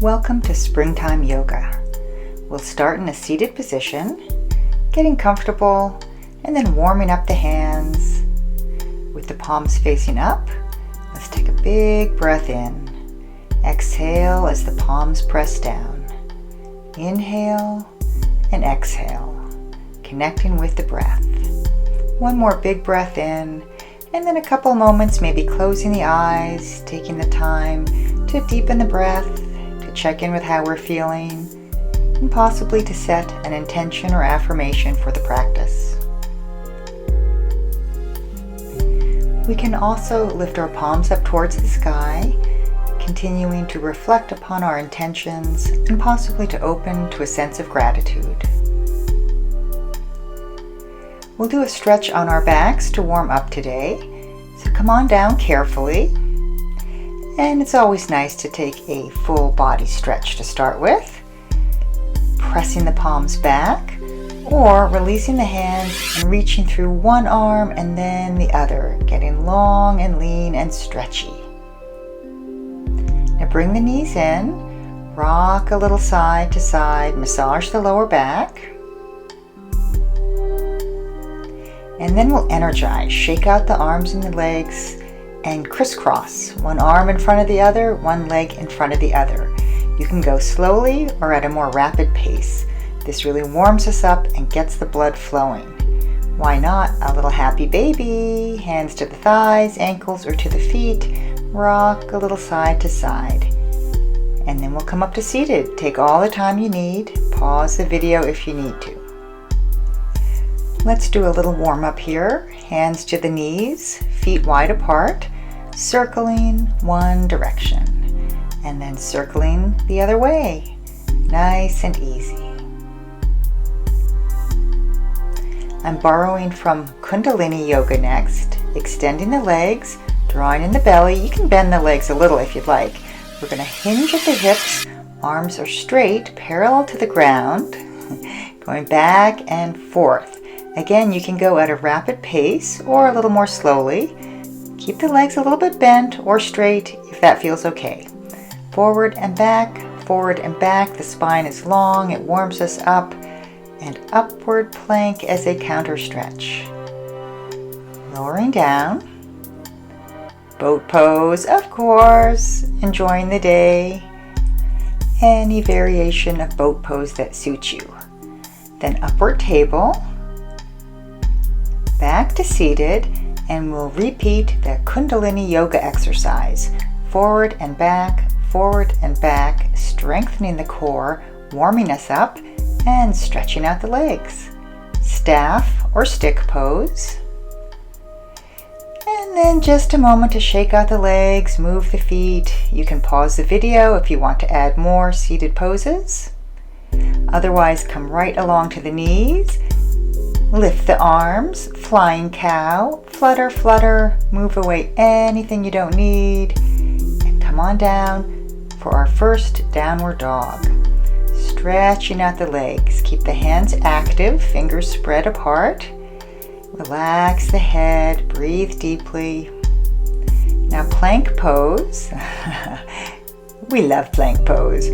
Welcome to Springtime Yoga. We'll start in a seated position, getting comfortable, and then warming up the hands. With the palms facing up, let's take a big breath in. Exhale as the palms press down. Inhale and exhale, connecting with the breath. One more big breath in, and then a couple moments maybe closing the eyes, taking the time to deepen the breath, to check in with how we're feeling, and possibly to set an intention or affirmation for the practice. We can also lift our palms up towards the sky, continuing to reflect upon our intentions and possibly to open to a sense of gratitude. We'll do a stretch on our backs to warm up today, so come on down carefully. And it's always nice to take a full body stretch to start with, pressing the palms back or releasing the hands and reaching through one arm and then the other, getting long and lean and stretchy. Now bring the knees in, rock a little side to side, massage the lower back. And then we'll energize, shake out the arms and the legs and crisscross, one arm in front of the other, one leg in front of the other. You can go slowly or at a more rapid pace. This really warms us up and gets the blood flowing. Why not a little happy baby? Hands to the thighs, ankles, or to the feet. Rock a little side to side. And then we'll come up to seated. Take all the time you need. Pause the video if you need to. Let's do a little warm up here. Hands to the knees, feet wide apart, circling one direction, and then circling the other way. Nice and easy. I'm borrowing from Kundalini Yoga next, extending the legs, drawing in the belly. You can bend the legs a little if you'd like. We're going to hinge at the hips. Arms are straight, parallel to the ground, going back and forth. Again, you can go at a rapid pace or a little more slowly. Keep the legs a little bit bent or straight if that feels okay. Forward and back, forward and back. The spine is long, it warms us up. And upward plank as a counter stretch. Lowering down. Boat pose, of course. Enjoying the day. Any variation of boat pose that suits you. Then upward table. Back to seated, and we'll repeat the Kundalini Yoga exercise. Forward and back, strengthening the core, warming us up, and stretching out the legs. Staff or stick pose. And then just a moment to shake out the legs, move the feet. You can pause the video if you want to add more seated poses. Otherwise, come right along to the knees. Lift the arms, flying cow, flutter, flutter, move away anything you don't need, and come on down for our first downward dog. Stretching out the legs, keep the hands active, fingers spread apart. Relax the head, breathe deeply. Now plank pose. We love plank pose.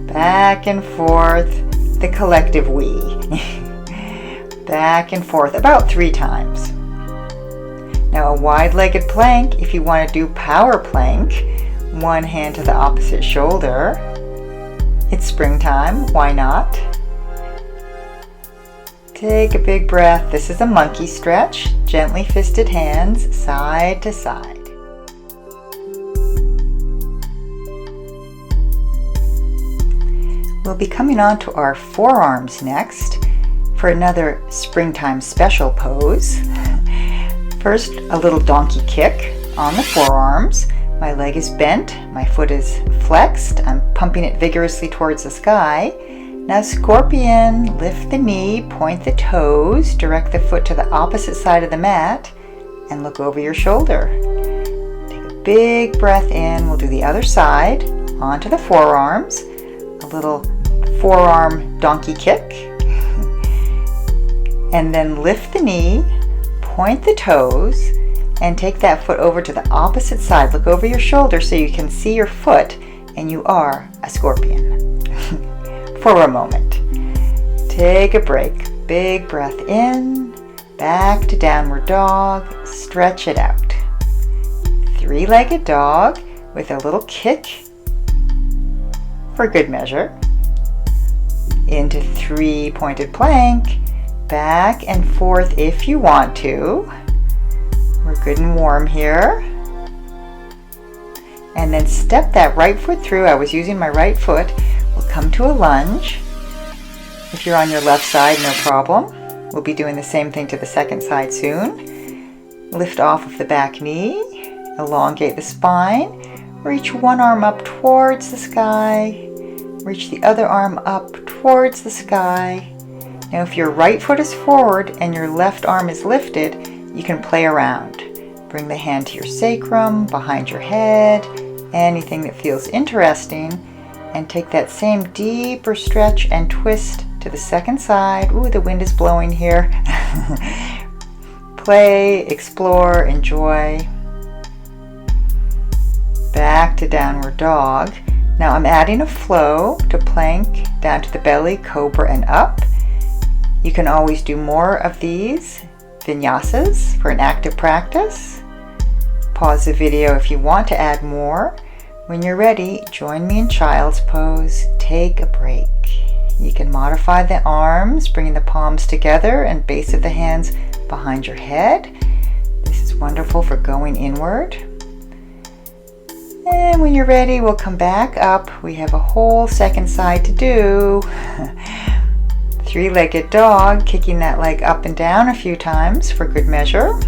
Back and forth, the collective we. Back and forth about 3 times. Now a wide-legged plank, if you want to do power plank, one hand to the opposite shoulder. It's springtime, why not? Take a big breath. This is a monkey stretch. Gently fisted hands, side to side. We'll be coming on to our forearms next for another springtime special pose. First, a little donkey kick on the forearms. My leg is bent, my foot is flexed. I'm pumping it vigorously towards the sky. Now scorpion, lift the knee, point the toes, direct the foot to the opposite side of the mat, and look over your shoulder. Take a big breath in. We'll do the other side, onto the forearms. A little forearm donkey kick. And then lift the knee, point the toes, and take that foot over to the opposite side. Look over your shoulder so you can see your foot and you are a scorpion for a moment. Take a break. Big breath in, back to downward dog, stretch it out. Three-legged dog with a little kick for good measure. Into three-pointed plank, back and forth if you want to. We're good and warm here. And then step that right foot through. I was using my right foot. We'll come to a lunge. If you're on your left side, no problem. We'll be doing the same thing to the second side soon. Lift off of the back knee, elongate the spine, reach one arm up towards the sky, reach the other arm up towards the sky. Now if your right foot is forward and your left arm is lifted, you can play around. Bring the hand to your sacrum, behind your head, anything that feels interesting, and take that same deeper stretch and twist to the second side. Ooh, the wind is blowing here. Play, explore, enjoy. Back to downward dog. Now I'm adding a flow to plank, down to the belly, cobra, and up. You can always do more of these vinyasas for an active practice. Pause the video if you want to add more. When you're ready, join me in child's pose. Take a break. You can modify the arms, bringing the palms together and base of the hands behind your head. This is wonderful for going inward. And when you're ready, we'll come back up. We have a whole second side to do. Three-legged dog, kicking that leg up and down a few times for good measure.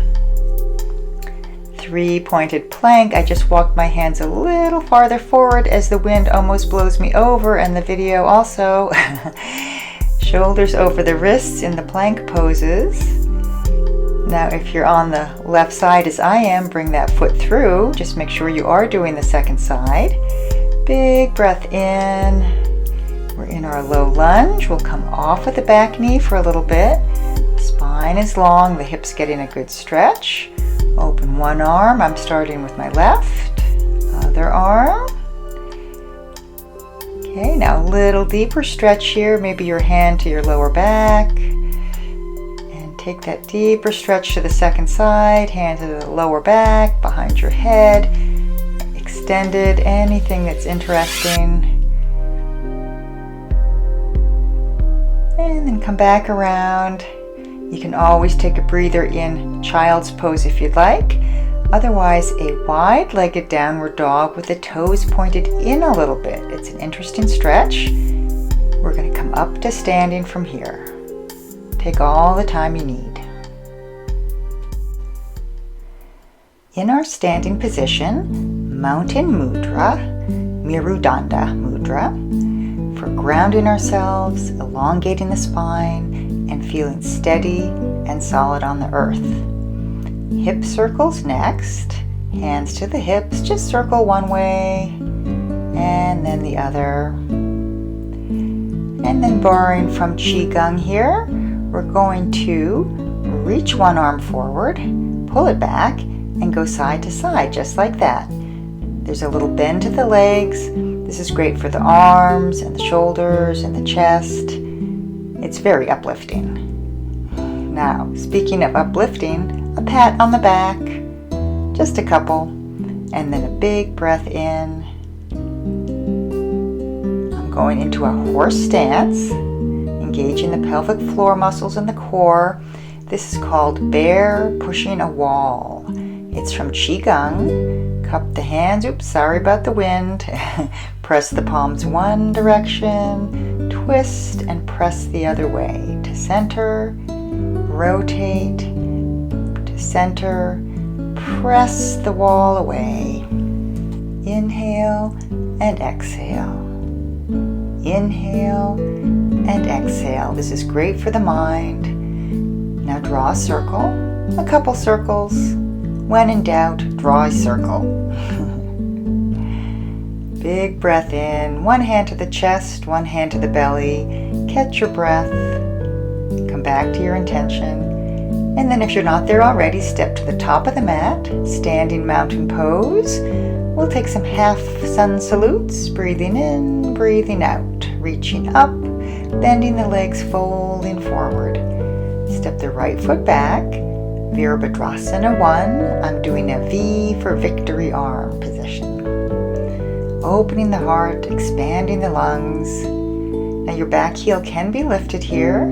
Three-pointed plank. I just walked my hands a little farther forward as the wind almost blows me over, and the video also. Shoulders over the wrists in the plank poses. Now if you're on the left side as I am, bring that foot through. Just make sure you are doing the second side. Big breath in. We're in our low lunge. We'll come off with the back knee for a little bit. Spine is long, the hips getting a good stretch. Open one arm. I'm starting with my left. Other arm. Okay, now a little deeper stretch here. Maybe your hand to your lower back. And take that deeper stretch to the second side. Hand to the lower back, behind your head. Extended, anything that's interesting. And then come back around. You can always take a breather in child's pose if you'd like. Otherwise, a wide-legged downward dog with the toes pointed in a little bit. It's an interesting stretch. We're going to come up to standing from here. Take all the time you need. In our standing position, Mountain Mudra, Mirudanda Mudra, for grounding ourselves, elongating the spine, and feeling steady and solid on the earth. Hip circles next. Hands to the hips, just circle one way and then the other. And then borrowing from Qigong here, we're going to reach one arm forward, pull it back, and go side to side, just like that. There's a little bend to the legs. This is great for the arms and the shoulders and the chest. It's very uplifting. Now, speaking of uplifting, a pat on the back, just a couple, and then a big breath in. I'm going into a horse stance, engaging the pelvic floor muscles and the core. This is called bear pushing a wall. It's from Qigong. Cup the hands, oops, sorry about the wind. Press the palms one direction, twist and press the other way to center, rotate to center, press the wall away. Inhale and exhale. Inhale and exhale. This is great for the mind. Now draw a circle, a couple circles. When in doubt, draw a circle. Big breath in, one hand to the chest, one hand to the belly. Catch your breath. Come back to your intention. And then if you're not there already, step to the top of the mat, standing mountain pose. We'll take some half sun salutes, breathing in, breathing out, reaching up, bending the legs, folding forward. Step the right foot back, Virabhadrasana 1. I'm doing a V for victory arm position. Opening the heart, expanding the lungs. Now your back heel can be lifted here.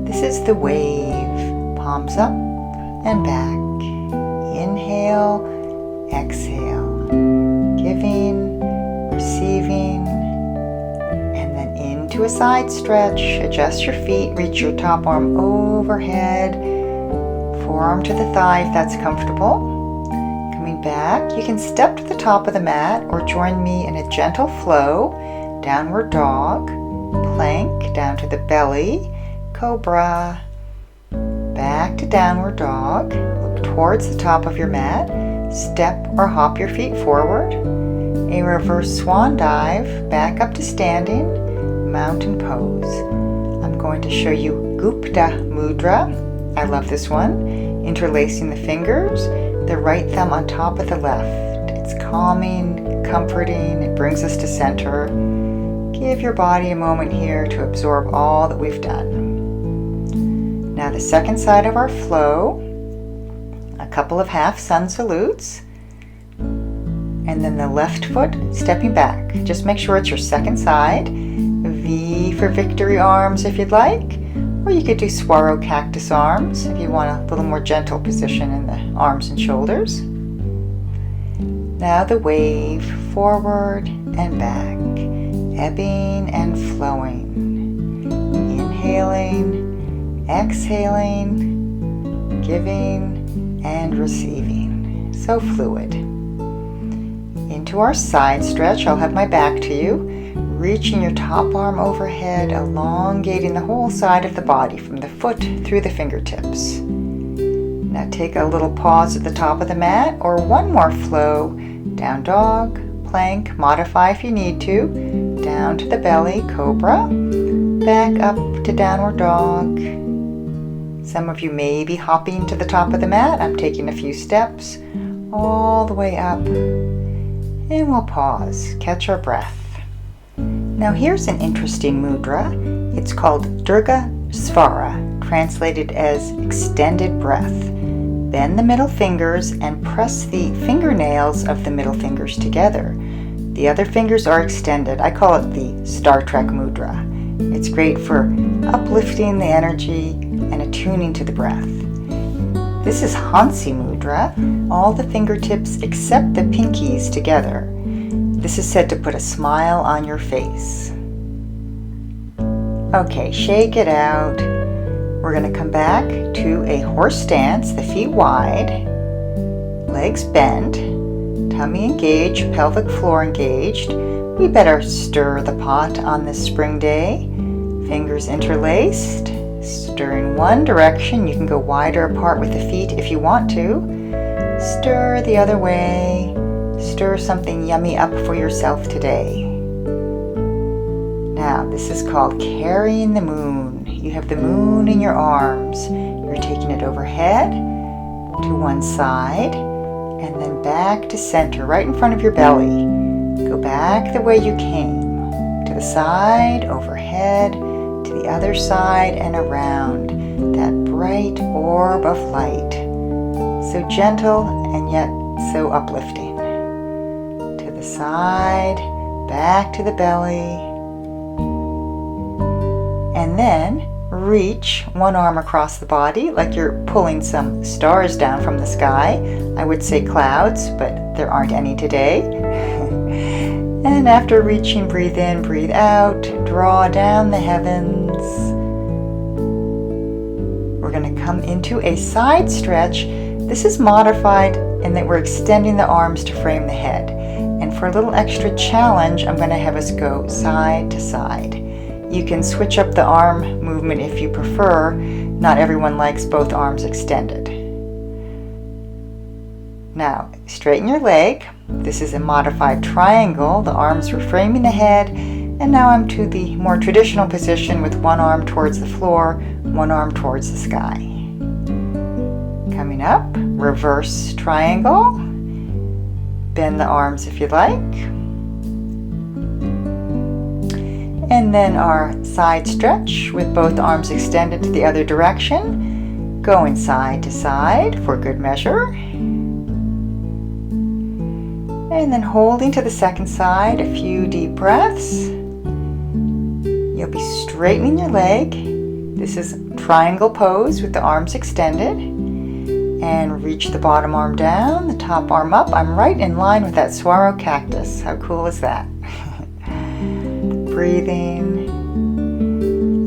This is the wave, palms up and back. Inhale, exhale, giving, receiving, and then into a side stretch. Adjust your feet, reach your top arm overhead, forearm to the thigh if that's comfortable. Coming back, you can step to the top of the mat or join me in a gentle flow, downward dog, plank, down to the belly, cobra, back to downward dog, look towards the top of your mat, step or hop your feet forward, a reverse swan dive, back up to standing, mountain pose. I'm going to show you Gupta Mudra. I love this one. Interlacing the fingers, the right thumb on top of the left. It's calming, comforting, it brings us to center. Give your body a moment here to absorb all that we've done. Now the second side of our flow, a couple of half sun salutes, and then the left foot stepping back. Just make sure it's your second side. V for victory arms if you'd like, or you could do swaro cactus arms if you want a little more gentle position in the arms and shoulders. Now the wave, forward and back, ebbing and flowing, inhaling, exhaling, giving and receiving. So fluid. Into our side stretch, I'll have my back to you, reaching your top arm overhead, elongating the whole side of the body from the foot through the fingertips. Now take a little pause at the top of the mat or one more flow, down dog, plank, modify if you need to, down to the belly, cobra, back up to downward dog. Some of you may be hopping to the top of the mat. I'm taking a few steps all the way up, and we'll pause, catch our breath. Now here's an interesting mudra. It's called Dirga Svara, translated as extended breath. Bend the middle fingers and press the fingernails of the middle fingers together. The other fingers are extended. I call it the Star Trek mudra. It's great for uplifting the energy and attuning to the breath. This is Hansi mudra, all the fingertips except the pinkies together. This is said to put a smile on your face. Okay, shake it out. We're going to come back to a horse stance, the feet wide, legs bent, tummy engaged, pelvic floor engaged. We better stir the pot on this spring day. Fingers interlaced, stir in one direction. You can go wider apart with the feet if you want to. Stir the other way. Stir something yummy up for yourself today. Now, this is called carrying the moon. You have the moon in your arms. You're taking it overhead to one side and then back to center, right in front of your belly. Go back the way you came, to the side, overhead, to the other side and around. That bright orb of light. So gentle and yet so uplifting. To the side, back to the belly. And then reach one arm across the body like you're pulling some stars down from the sky. I would say clouds, but there aren't any today. And after reaching, breathe in, breathe out, draw down the heavens. We're going to come into a side stretch. This is modified in that we're extending the arms to frame the head. And for a little extra challenge, I'm going to have us go side to side. You can switch up the arm movement if you prefer. Not everyone likes both arms extended. Now, straighten your leg. This is a modified triangle. The arms are framing the head. And now I'm to the more traditional position with one arm towards the floor, one arm towards the sky. Coming up, reverse triangle. Bend the arms if you like. And then our side stretch with both arms extended to the other direction. Going side to side for good measure. And then holding to the second side, a few deep breaths. You'll be straightening your leg. This is triangle pose with the arms extended. And reach the bottom arm down, the top arm up. I'm right in line with that saguaro cactus. How cool is that? Breathing.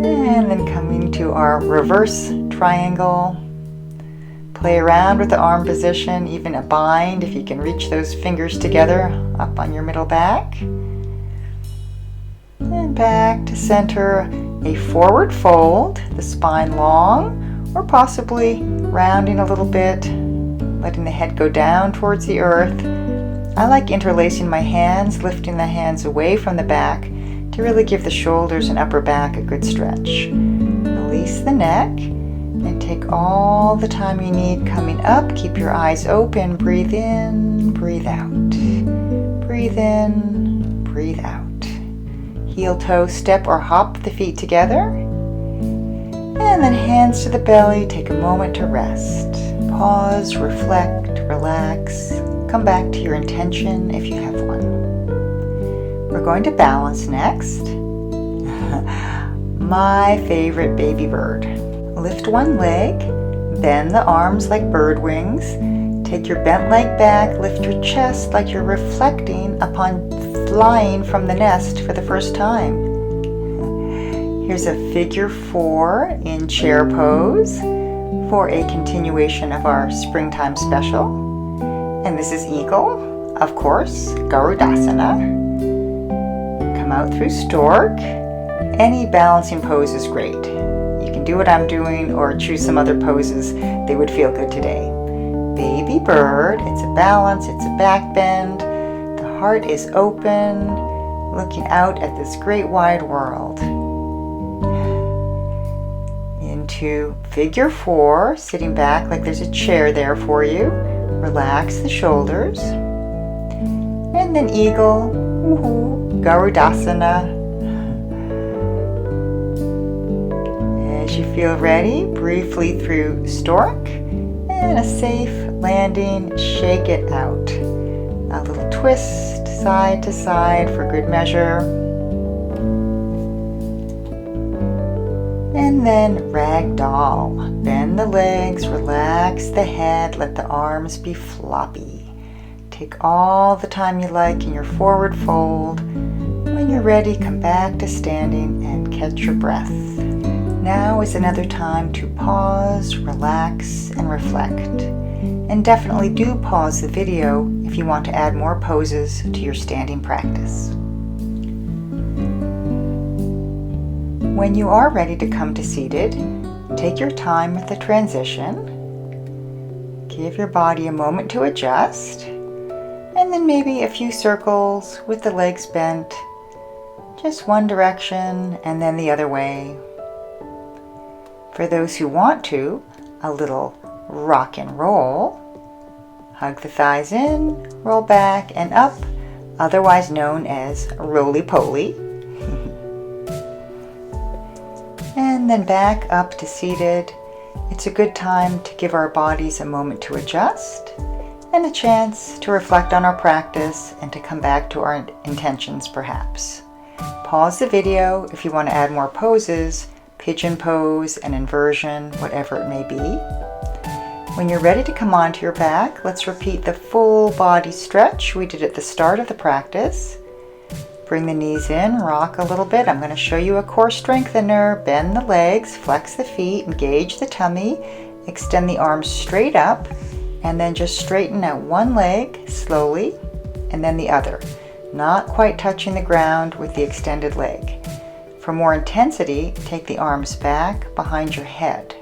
And then coming to our reverse triangle. Play around with the arm position, even a bind if you can reach those fingers together up on your middle back. And back to center, a forward fold, the spine long, or possibly rounding a little bit, letting the head go down towards the earth. I like interlacing my hands, lifting the hands away from the back to really give the shoulders and upper back a good stretch. Release the neck and take all the time you need coming up. Keep your eyes open. Breathe in, breathe out. Breathe in, breathe out. Heel toe step or hop the feet together. And then hands to the belly. Take a moment to rest. Pause, reflect, relax. Come back to your intention if you have one. We're going to balance next. My favorite baby bird. Lift one leg, bend the arms like bird wings. Take your bent leg back, lift your chest like you're reflecting upon flying from the nest for the first time. Here's a figure 4 in chair pose for a continuation of our springtime special. And this is eagle, of course, Garudasana. Come out through stork. Any balancing pose is great. You can do what I'm doing or choose some other poses. They would feel good today. Baby bird, it's a balance, it's a back bend. The heart is open, looking out at this great wide world. Into figure 4, sitting back like there's a chair there for you. Relax the shoulders. And then eagle, Garudasana. As you feel ready, briefly through stork. And a safe landing, shake it out. A little twist side to side for good measure. And then ragdoll. Bend the legs, relax the head, let the arms be floppy. Take all the time you like in your forward fold. When you're ready, come back to standing and catch your breath. Now is another time to pause, relax, and reflect. And definitely do pause the video if you want to add more poses to your standing practice. When you are ready to come to seated, take your time with the transition. Give your body a moment to adjust, and then maybe a few circles with the legs bent, just one direction and then the other way. For those who want to, a little rock and roll. Hug the thighs in, roll back and up, otherwise known as roly-poly. And then back up to seated. It's a good time to give our bodies a moment to adjust and a chance to reflect on our practice and to come back to our intentions perhaps. Pause the video if you want to add more poses, pigeon pose, an inversion, whatever it may be. When you're ready to come onto your back, let's repeat the full body stretch we did at the start of the practice. Bring the knees in, rock a little bit. I'm going to show you a core strengthener. Bend the legs, flex the feet, engage the tummy, extend the arms straight up, and then just straighten out one leg slowly, and then the other, not quite touching the ground with the extended leg. For more intensity, take the arms back behind your head.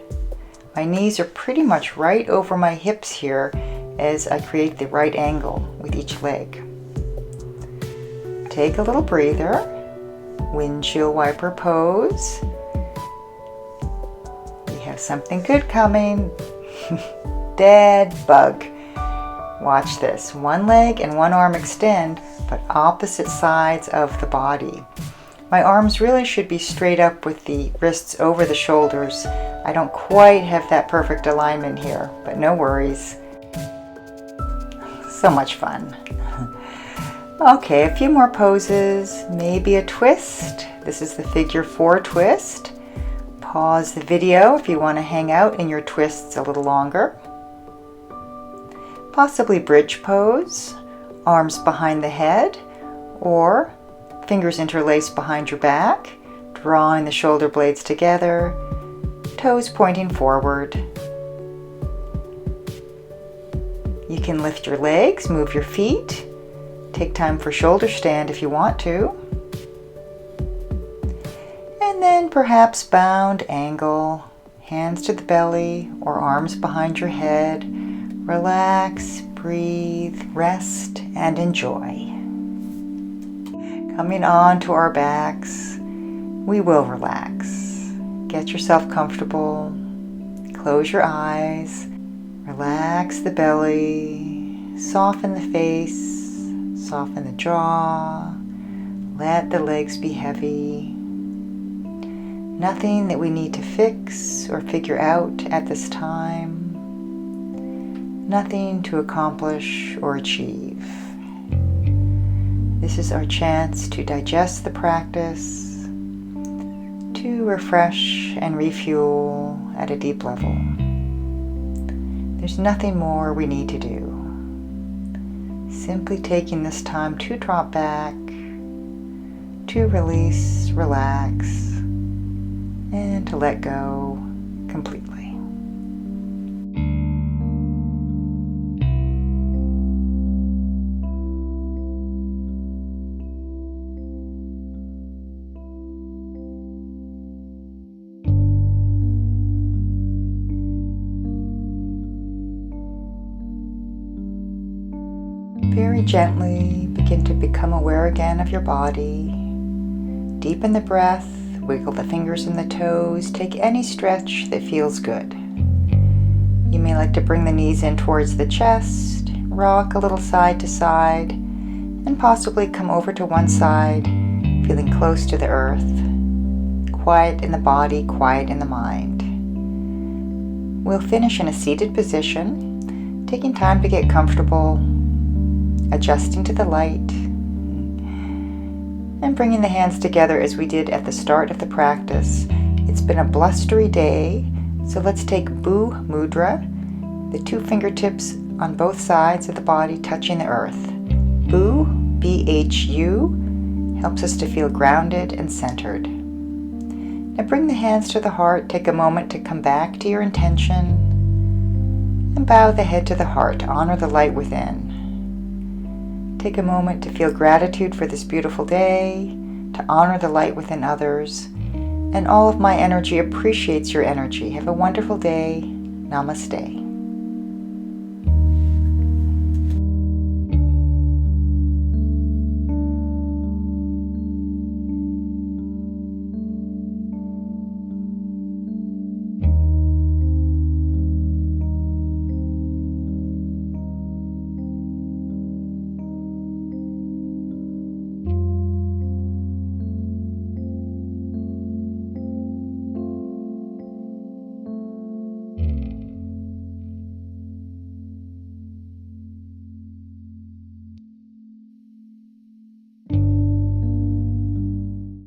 My knees are pretty much right over my hips here as I create the right angle with each leg. Take a little breather, windshield wiper pose. We have something good coming. Dead bug. Watch this. One leg and one arm extend, but opposite sides of the body. My arms really should be straight up with the wrists over the shoulders. I don't quite have that perfect alignment here, but no worries. So much fun. Okay, a few more poses, maybe a twist. This is the figure 4 twist. Pause the video if you want to hang out in your twists a little longer. Possibly bridge pose, arms behind the head, or fingers interlaced behind your back, drawing the shoulder blades together, toes pointing forward. You can lift your legs, move your feet, take time for shoulder stand if you want to. And then perhaps bound angle, hands to the belly or arms behind your head. Relax, breathe, rest, and enjoy. Coming on to our backs, we will relax. Get yourself comfortable. Close your eyes. Relax the belly. Soften the face. Soften the jaw. Let the legs be heavy. Nothing that we need to fix or figure out at this time. Nothing to accomplish or achieve. This is our chance to digest the practice, to refresh and refuel at a deep level. There's nothing more we need to do. Simply taking this time to drop back, to release, relax, and to let go completely. Very gently begin to become aware again of your body. Deepen the breath, wiggle the fingers and the toes, take any stretch that feels good. You may like to bring the knees in towards the chest, rock a little side to side, and possibly come over to one side, feeling close to the earth. Quiet in the body, quiet in the mind. We'll finish in a seated position, taking time to get comfortable, adjusting to the light, and bringing the hands together as we did at the start of the practice. It's been a blustery day, so let's take Bhu Mudra, the 2 fingertips on both sides of the body touching the earth. Bhu, B-H-U, helps us to feel grounded and centered. Now bring the hands to the heart, take a moment to come back to your intention, and bow the head to the heart, honor the light within. Take a moment to feel gratitude for this beautiful day, to honor the light within others, and all of my energy appreciates your energy. Have a wonderful day. Namaste.